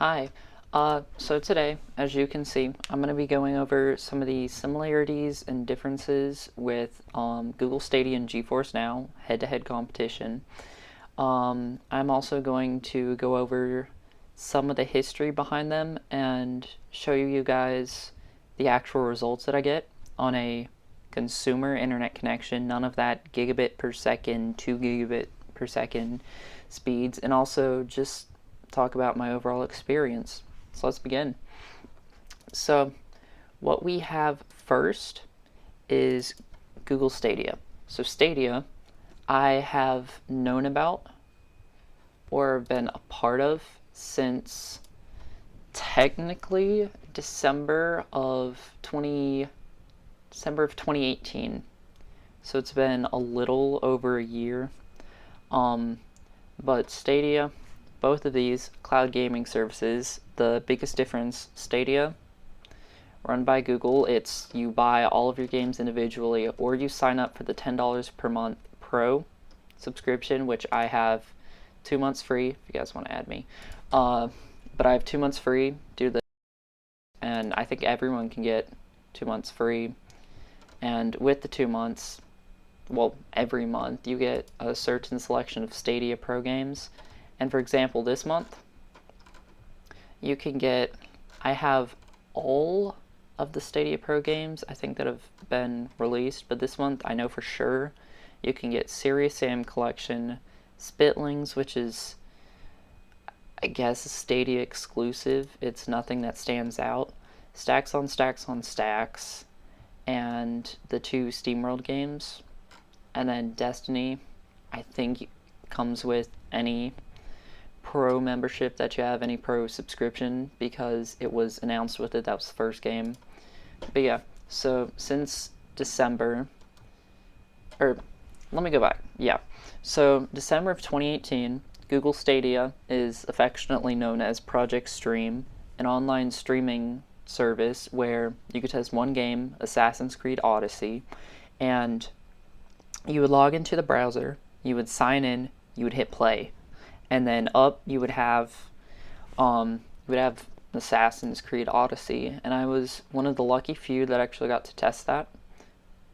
Hi. So today, as you can see, I'm going to be going over some of the similarities and differences with Google Stadia and GeForce Now head-to-head competition. I'm also going to go over some of the history behind them and show you guys the actual results that I get on a consumer internet connection. None of that gigabit per second, 2 gigabit per second speeds, and also just talk about my overall experience. So let's begin. So what we have first is Google Stadia. So Stadia, I have known about or been a part of since technically December of 2018. So it's been a little over a year. But Stadia, both of these cloud gaming services, the biggest difference, Stadia, run by Google, it's you buy all of your games individually, or you sign up for the $10 per month Pro subscription, which I have 2 months free, if you guys want to add me. But I have 2 months free due to the, and I think everyone can get 2 months free. And with the 2 months, well, every month, you get a certain selection of Stadia Pro games. And for example, this month, you can get, I have all of the Stadia Pro games, I think, that have been released, but this month, I know for sure, you can get Serious Sam Collection, Spitlings, which is, I guess, a Stadia exclusive. It's nothing that stands out. Stacks on Stacks on Stacks, and the 2 SteamWorld games. And then Destiny, I think, comes with any Pro membership that you have, any Pro subscription, because it was announced with it. That was the first game. But yeah, so since December, or let me go back. Yeah, so December of 2018, Google Stadia is affectionately known as Project Stream, an online streaming service where you could test one game, Assassin's Creed Odyssey, and you would log into the browser, you would sign in, you would hit play, and then up you would have Assassin's Creed Odyssey, and I was one of the lucky few that actually got to test that,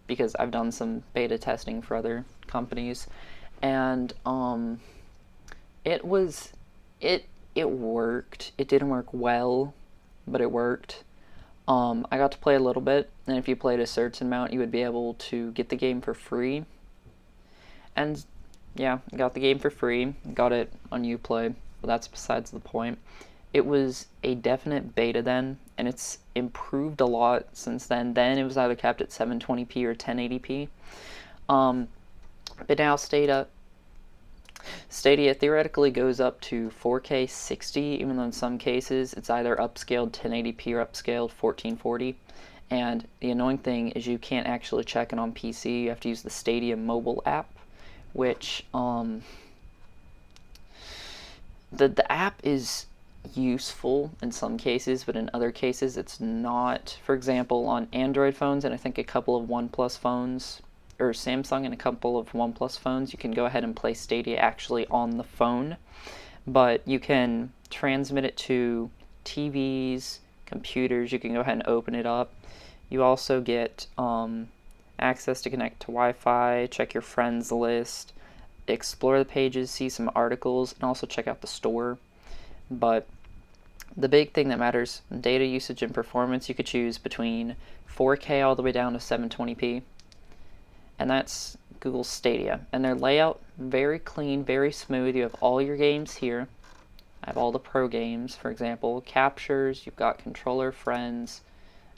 because I've done some beta testing for other companies, and it worked. It didn't work well, but it worked. I got to play a little bit, and if you played a certain amount, you would be able to get the game for free. And yeah, got the game for free, got it on Uplay, but that's besides the point. It was a definite beta then, and it's improved a lot since then. Then it was either capped at 720p or 1080p. But now Stadia theoretically goes up to 4K 60, even though in some cases it's either upscaled 1080p or upscaled 1440. And the annoying thing is you can't actually check it on PC. You have to use the Stadia mobile app, which the app is useful in some cases, but in other cases it's not. For example, on Android phones and I think a couple of OnePlus phones, or Samsung and a couple of OnePlus phones, you can go ahead and play Stadia actually on the phone, but you can transmit it to TVs, computers. You can go ahead and open it up. You also get access to connect to Wi-Fi, check your friends list, explore the pages, see some articles, and also check out the store. But the big thing that matters, data usage and performance, you could choose between 4K all the way down to 720p. And that's Google Stadia. And their layout, very clean, very smooth. You have all your games here. I have all the pro games, for example, captures, you've got controller, friends,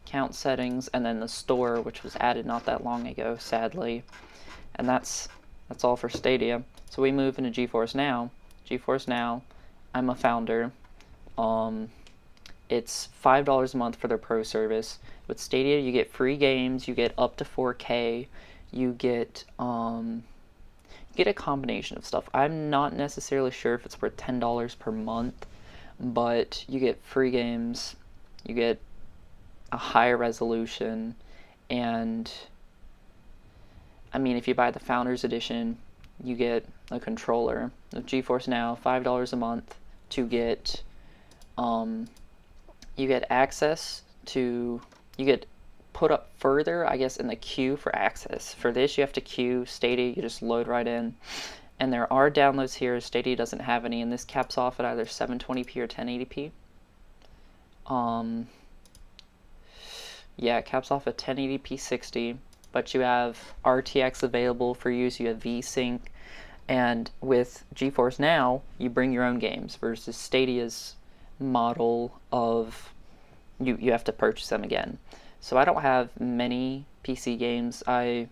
account settings, and then the store, which was added not that long ago, sadly. And that's all for Stadia. So we move into GeForce Now. GeForce Now, I'm a founder. It's $5 a month for their pro service. With Stadia, you get free games, you get up to 4K, you get a combination of stuff. I'm not necessarily sure if it's worth $10 per month, but you get free games, you get a higher resolution, and I mean, if you buy the Founders Edition, you get a controller. With GeForce Now, $5 a month to get You get access to, you get put up further, I guess, in the queue for access. For this, you have to queue. Stadia, you just load right in. And there are downloads here. Stadia doesn't have any, and this caps off at either 720p or 1080p. Yeah, it caps off at 1080p 60, but you have RTX available for use. You have VSync, and with GeForce Now, you bring your own games versus Stadia's model of you have to purchase them again. So I don't have many PC games. I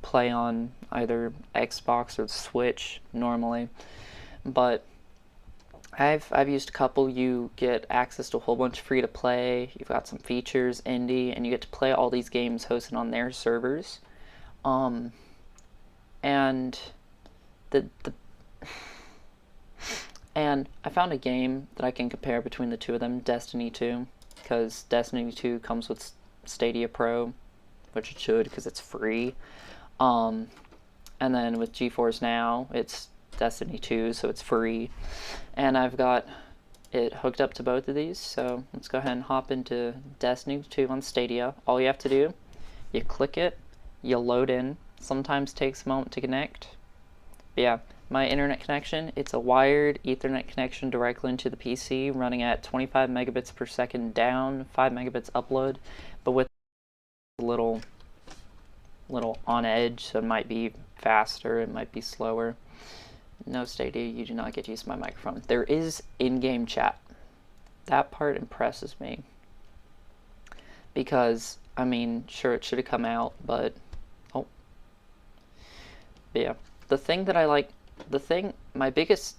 play on either Xbox or Switch normally, but I've used a couple. You get access to a whole bunch of free to play. You've got some features, indie, and you get to play all these games hosted on their servers. And the and I found a game that I can compare between the two of them, Destiny 2, because Destiny 2 comes with Stadia Pro, which it should because it's free. And then with GeForce Now, it's Destiny 2, so it's free. And I've got it hooked up to both of these, so let's go ahead and hop into Destiny 2 on Stadia. All you have to do, you click it, you load in. Sometimes takes a moment to connect. But yeah, my internet connection, it's a wired Ethernet connection directly into the PC, running at 25 megabits per second down, 5 megabits upload, but with a little on edge, so it might be faster, it might be slower. No, Stadia, you do not get to use my microphone. There is in-game chat. That part impresses me. Because, I mean, sure, it should have come out, but... Oh. But yeah. The thing that I like... My biggest...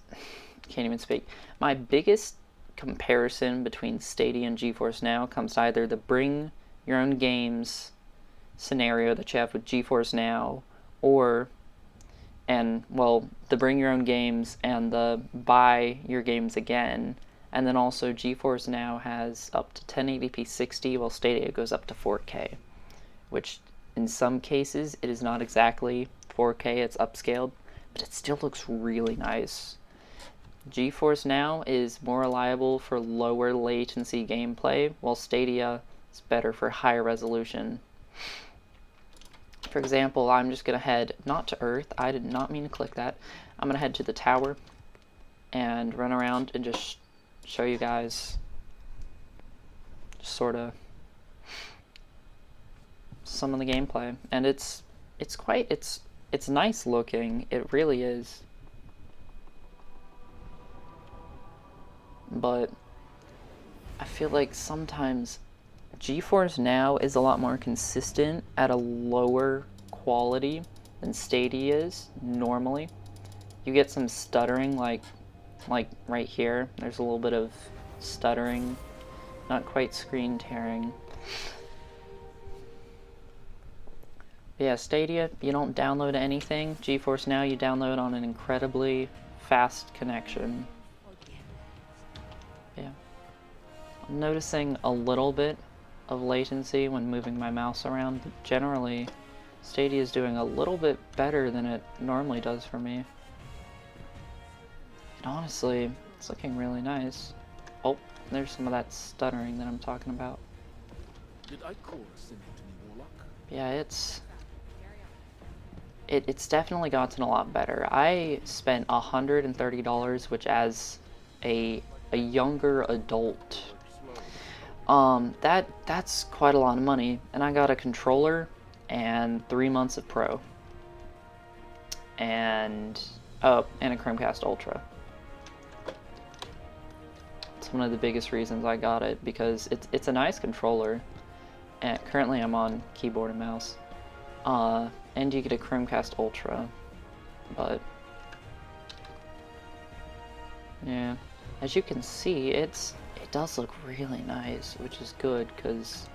Can't even speak. My biggest comparison between Stadia and GeForce Now comes to either the bring your own games scenario that you have with GeForce Now, or... the bring your own games and the buy your games again. And then also GeForce Now has up to 1080p 60, while Stadia goes up to 4K, which in some cases it is not exactly 4K, it's upscaled, but it still looks really nice. GeForce Now is more reliable for lower latency gameplay, while Stadia is better for higher resolution. For example, I'm just going to head, not to Earth, I did not mean to click that. I'm going to head to the tower and run around and just show you guys sort of some of the gameplay. And it's nice looking, it really is. But I feel like sometimes GeForce Now is a lot more consistent at a lower quality than Stadia is normally. You get some stuttering, like right here. There's a little bit of stuttering, not quite screen tearing. But yeah, Stadia, you don't download anything. GeForce Now, you download on an incredibly fast connection. Yeah. I'm noticing a little bit of latency when moving my mouse around, but generally Stadia is doing a little bit better than it normally does for me. And honestly, it's looking really nice. Oh, there's some of that stuttering that I'm talking about. Did I call a symptom, Warlock? Yeah, it's definitely gotten a lot better. I spent $130, which as a younger adult, that's quite a lot of money, and I got a controller and 3 months of Pro, and a Chromecast Ultra. It's one of the biggest reasons I got it, because it's a nice controller, and currently I'm on keyboard and mouse, and you get a Chromecast Ultra, but yeah, as you can see, it does look really nice, which is good, because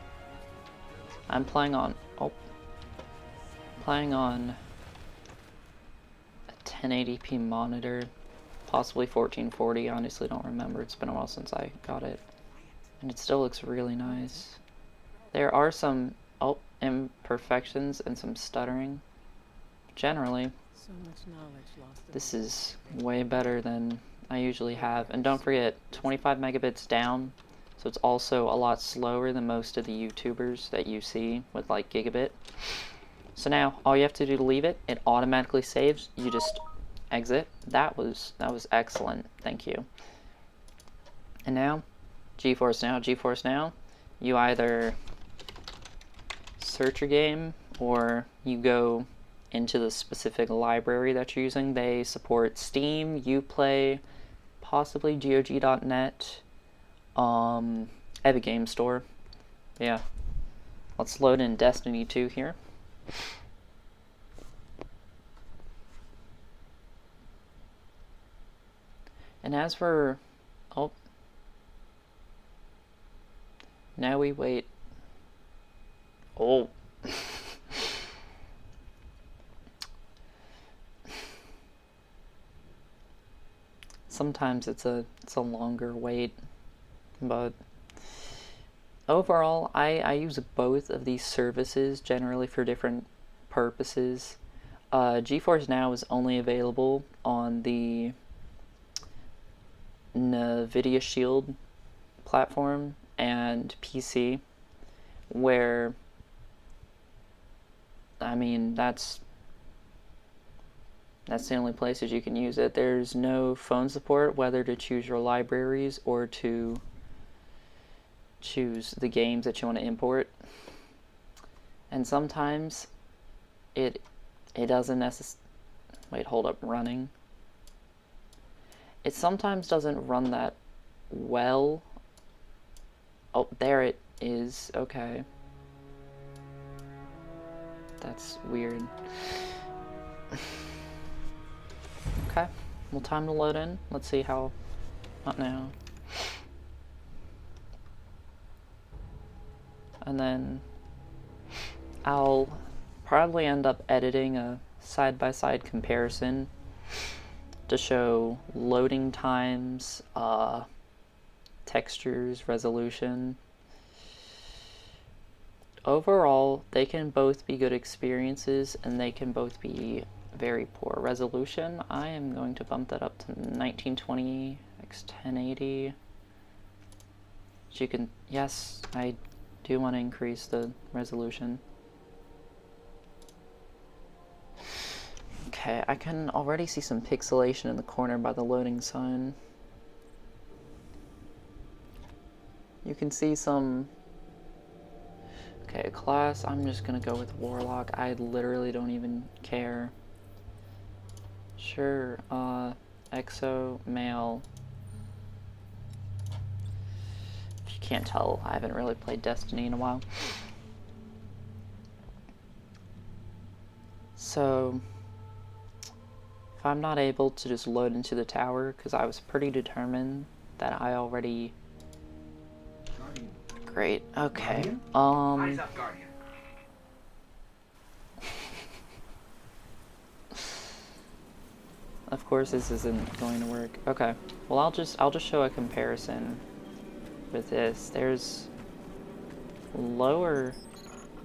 I'm playing on a 1080p monitor, possibly 1440, honestly don't remember, it's been a while since I got it, and it still looks really nice. There are some imperfections and some stuttering. Generally, So much knowledge lost. this is way better than I usually have. And don't forget, 25 megabits down, so it's also a lot slower than most of the YouTubers that you see with like gigabit. So now, all you have to do to leave it, it automatically saves. You just exit. That was excellent. Thank you. And now, GeForce Now. GeForce Now, you either search your game or you go into the specific library that you're using. They support Steam, Uplay, possibly GOG.net, Epic Game Store. Yeah. Let's load in Destiny 2 here. And as for... oh. Now we wait. Oh. Sometimes it's a longer wait, but overall I use both of these services generally for different purposes. GeForce Now is only available on the NVIDIA Shield platform and PC, where, I mean, that's the only places you can use it. There's no phone support, whether to choose your libraries or to choose the games that you want to import. And sometimes it doesn't necessarily... wait, hold up, running. It sometimes doesn't run that well. Oh, there it is. Okay. That's weird. Okay, well, time to load in. Let's see how... not now. And then I'll probably end up editing a side-by-side comparison to show loading times, textures, resolution. Overall, they can both be good experiences, and they can both be very poor. Resolution, I am going to bump that up to 1920 x 1080. So you can, yes, I do want to increase the resolution. Okay, I can already see some pixelation in the corner by the loading sign. You can see some... okay, class, I'm just gonna go with Warlock. I literally don't even care. Sure, EXO, male. If you can't tell, I haven't really played Destiny in a while. So, if I'm not able to just load into the tower, because I was pretty determined that I already... great, okay. Eyes up, Guardian. Of course this isn't going to work. Okay. Well, I'll just show a comparison with this. There's lower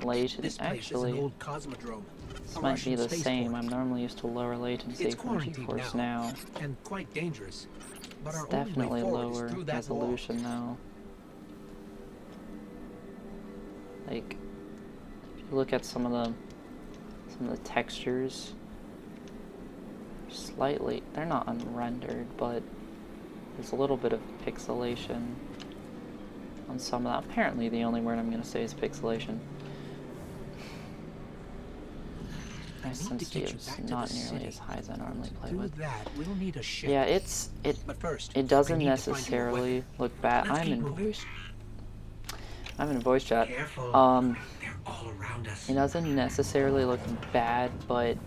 latency. This place Actually, is an old cosmodrome. this A might Russian be the same. spaceport. I'm normally used to lower latency It's from quarantined GeForce now, Now. and quite dangerous. But It's our only way definitely forward is lower through that wall. resolution though. Like, if you look at some of the textures, slightly, they're not unrendered, but there's a little bit of pixelation on some of that. Apparently the only word I'm going to say is pixelation. My sensitivity is not nearly as high as I normally play To do with. that, we'll need a ship. Yeah, But first, it doesn't I need to find you a necessarily weapon. look bad. Let's I'm keep in moving. voice chat. Careful. They're all around us. It doesn't necessarily look bad, but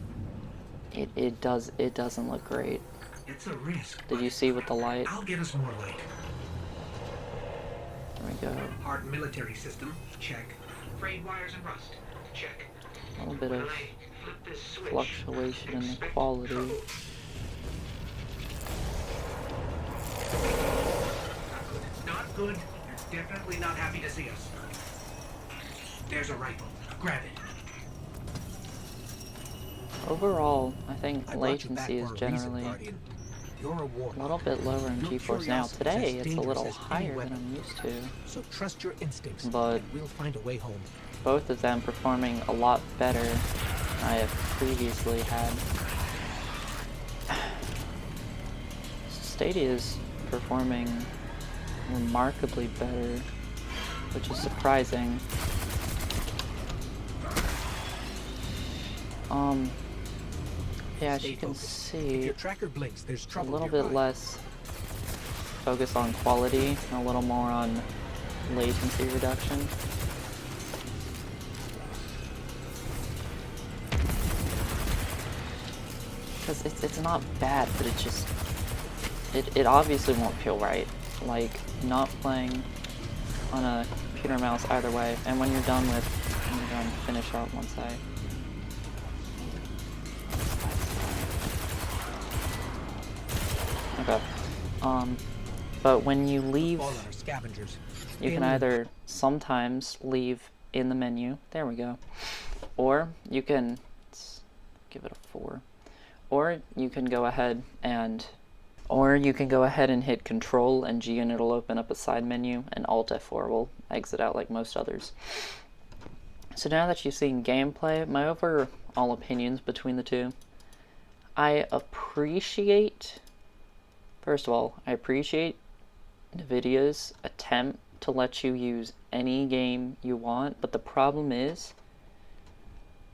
it doesn't look great. It's a risk. Did you see with the light? I'll get us more light. There we go. Hard military system, check. Frayed wires and rust, check. A little bit of When I flip this switch, fluctuation in the expect quality. trouble. Not good. They're definitely not happy to see us. There's a rifle. Grab it. Overall, I think I brought you back latency is for a reason, generally Guardian. You're a A warlock. little bit lower in Your GeForce Now. curiosity is Today, as it's a little dangerous as any higher than weapon. I'm used to. So trust your instincts, But and we'll find a way home. both of them performing a lot better than I have previously had. Stadia is performing remarkably better, which is surprising. Yeah, as Stay you can focused. If see, your tracker blinks, there's a trouble little nearby. bit less focus on quality and a little more on latency reduction. Because it's not bad, but it just, it obviously won't feel right. Like, not playing on a computer mouse either way. And when you're done finish out once okay. But when you leave, All our scavengers. you can either sometimes leave in the menu. There we go. Or you can, let's give it a 4. Or you can go ahead and hit Control and G and it'll open up a side menu, and Alt F4 will exit out like most others. So now that you've seen gameplay, my overall opinions between the two, first of all, I appreciate NVIDIA's attempt to let you use any game you want, but the problem is,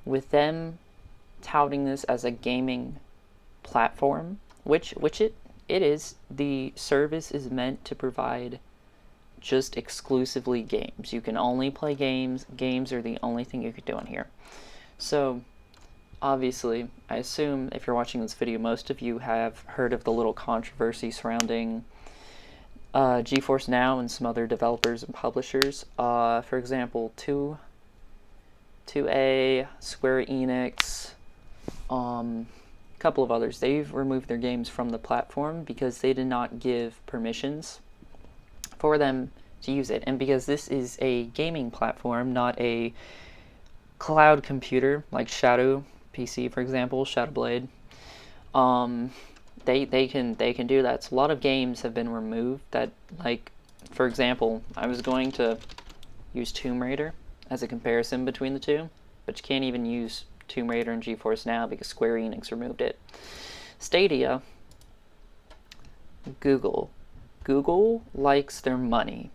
with them touting this as a gaming platform, which it is, the service is meant to provide just exclusively games. You can only play games. Games are the only thing you can do in here. So, obviously, I assume if you're watching this video, most of you have heard of the little controversy surrounding GeForce Now and some other developers and publishers. For example, 2A, Square Enix, a couple of others. They've removed their games from the platform because they did not give permissions for them to use it. And because this is a gaming platform, not a cloud computer like Shadow PC, for example, Shadowblade, they can do that. So a lot of games have been removed that, like, for example, I was going to use Tomb Raider as a comparison between the two, but you can't even use Tomb Raider and GeForce Now because Square Enix removed it. Stadia, Google likes their money.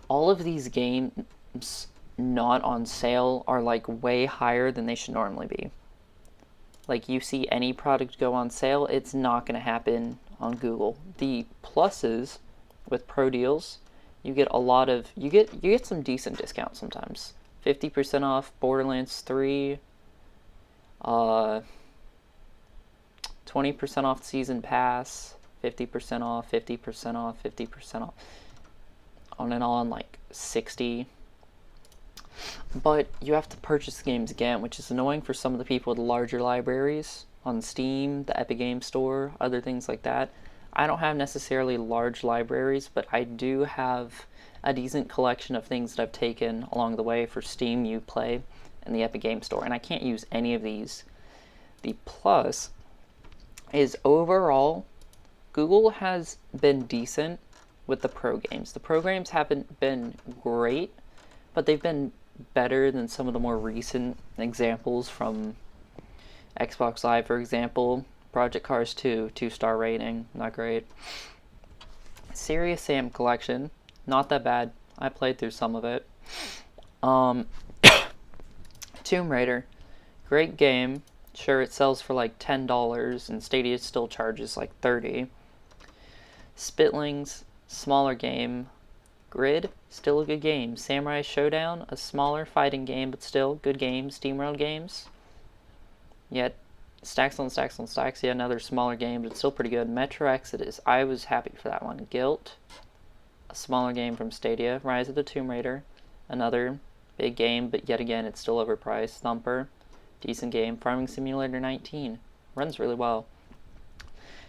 All of these games not on sale are like way higher than they should normally be. Like, you see any product go on sale, it's not going to happen on Google. The pluses with pro deals, you get a lot of, you get some decent discounts sometimes. 50% off Borderlands 3, 20% off season pass, 50% off, 50% off, 50% off, on and on, like 60. But you have to purchase the games again, which is annoying for some of the people with larger libraries on Steam, the Epic Game Store, other things like that. I don't have necessarily large libraries, but I do have a decent collection of things that I've taken along the way for Steam, Uplay, and the Epic Game Store, and I can't use any of these. The plus is overall, Google has been decent with the pro games. The pro games haven't been great, but they've been better than some of the more recent examples from Xbox Live, for example. Project Cars 2, 2-star rating, not great. Serious Sam Collection, not that bad. I played through some of it. Tomb Raider, great game. Sure, it sells for like $10, and Stadia still charges like $30. Spitlings, smaller game. Grid, still a good game. Samurai Showdown, a smaller fighting game, but still good game. SteamWorld Games, yet Stacks on Stacks on Stacks, yeah, another smaller game, but still pretty good. Metro Exodus, I was happy for that one. Guilt, a smaller game from Stadia. Rise of the Tomb Raider, another big game, but yet again, it's still overpriced. Thumper, decent game. Farming Simulator 19, runs really well.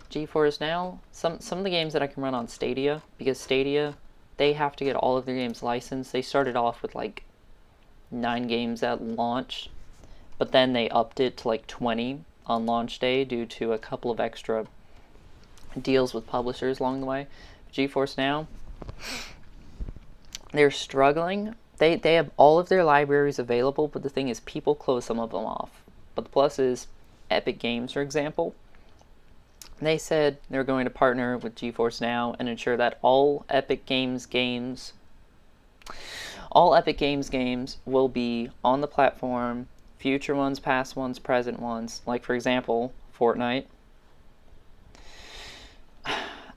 GeForce Now, some of the games that I can run on Stadia, because Stadia, they have to get all of their games licensed. They started off with like 9 games at launch, but then they upped it to like 20 on launch day due to a couple of extra deals with publishers along the way. GeForce Now, they're struggling. They have all of their libraries available, but the thing is, people close some of them off. But the plus is, Epic Games, for example, they said they're going to partner with GeForce Now and ensure that all Epic Games games will be on the platform, future ones, past ones, present ones, like for example, Fortnite.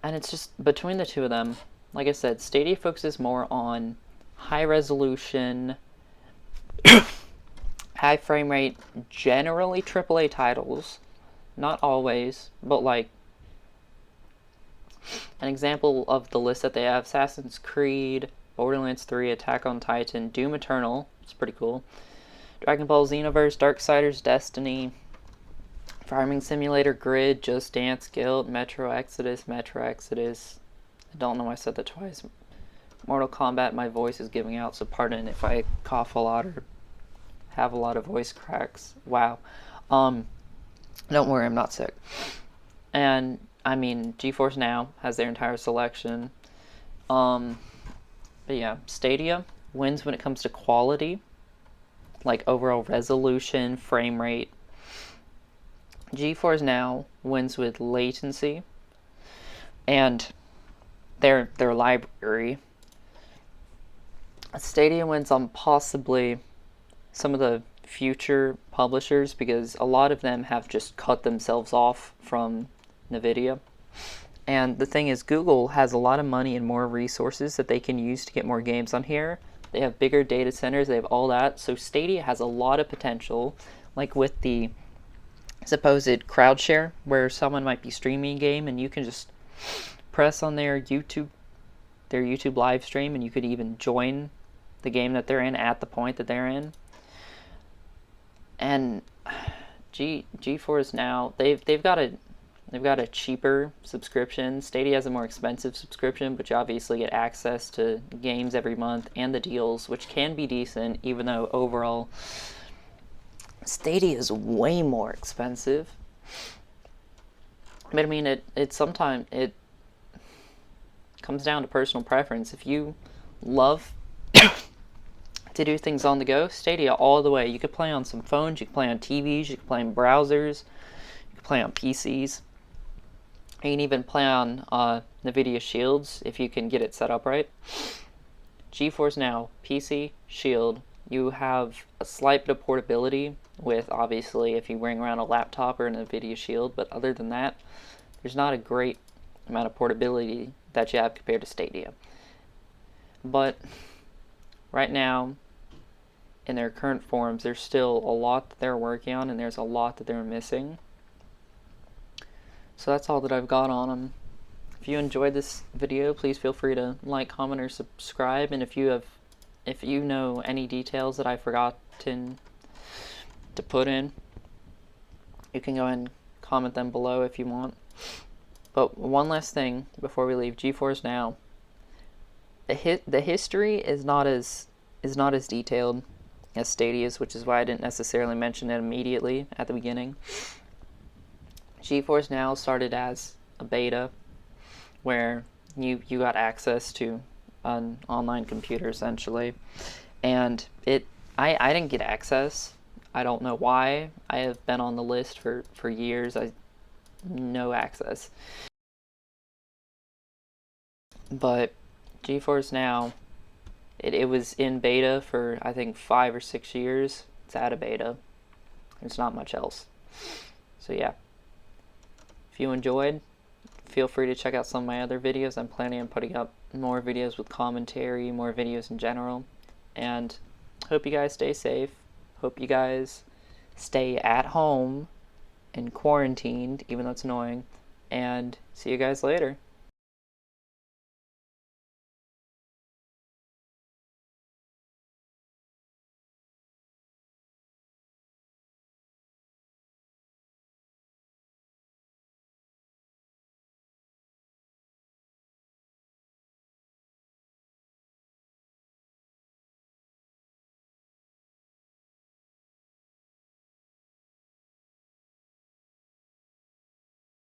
And it's just, between the two of them, like I said, Stadia focuses more on high resolution, high frame rate, generally AAA titles. Not always, but like, an example of the list that they have: Assassin's Creed, Borderlands 3, Attack on Titan, Doom Eternal, it's pretty cool, Dragon Ball Xenoverse, Darksiders, Destiny, Farming Simulator, Grid, Just Dance, Guild, Metro Exodus. I don't know why I said that twice. Mortal Kombat, my voice is giving out, so pardon if I cough a lot or have a lot of voice cracks. Wow. Don't worry, I'm not sick. And, I mean, GeForce Now has their entire selection. But yeah, Stadia wins when it comes to quality, like overall resolution, frame rate. GeForce Now wins with latency and their library. Stadia wins on possibly some of the future publishers, because a lot of them have just cut themselves off from NVIDIA. And the thing is, Google has a lot of money and more resources that they can use to get more games on here. They have bigger data centers, they have all that. So Stadia has a lot of potential, like with the supposed crowd share, where someone might be streaming a game and you can just press on their YouTube live stream, and you could even join the game that they're in at the point that they're in. And GeForce Now, they've got a cheaper subscription. Stadia has a more expensive subscription, but you obviously get access to games every month and the deals, which can be decent, even though overall Stadia is way more expensive. But I mean, it sometimes it comes down to personal preference. If you love to do things on the go, Stadia all the way. You could play on some phones, you can play on TVs, you can play in browsers, you can play on PCs. You can even play on NVIDIA Shields if you can get it set up right. GeForce Now, PC, Shield, you have a slight bit of portability with, obviously, if you bring around a laptop or an NVIDIA Shield, but other than that, there's not a great amount of portability that you have compared to Stadia. But right now, in their current forms, there's still a lot that they're working on, and there's a lot that they're missing. So that's all that I've got on them. If you enjoyed this video, please feel free to like, comment, or subscribe. And if you know any details that I've forgotten to put in, you can go ahead and comment them below if you want. But one last thing before we leave: GeForce Now. The history is not as detailed as Stadia's, which is why I didn't necessarily mention it immediately at the beginning. GeForce Now started as a beta where you got access to an online computer essentially, and I didn't get access. I don't know why. I have been on the list for years. No access. But GeForce Now, it was in beta for I think 5 or 6 years. It's out of beta. There's not much else. So yeah. If you enjoyed, feel free to check out some of my other videos. I'm planning on putting up more videos with commentary, more videos in general. And hope you guys stay safe. Hope you guys stay at home and quarantined, even though it's annoying. And see you guys later.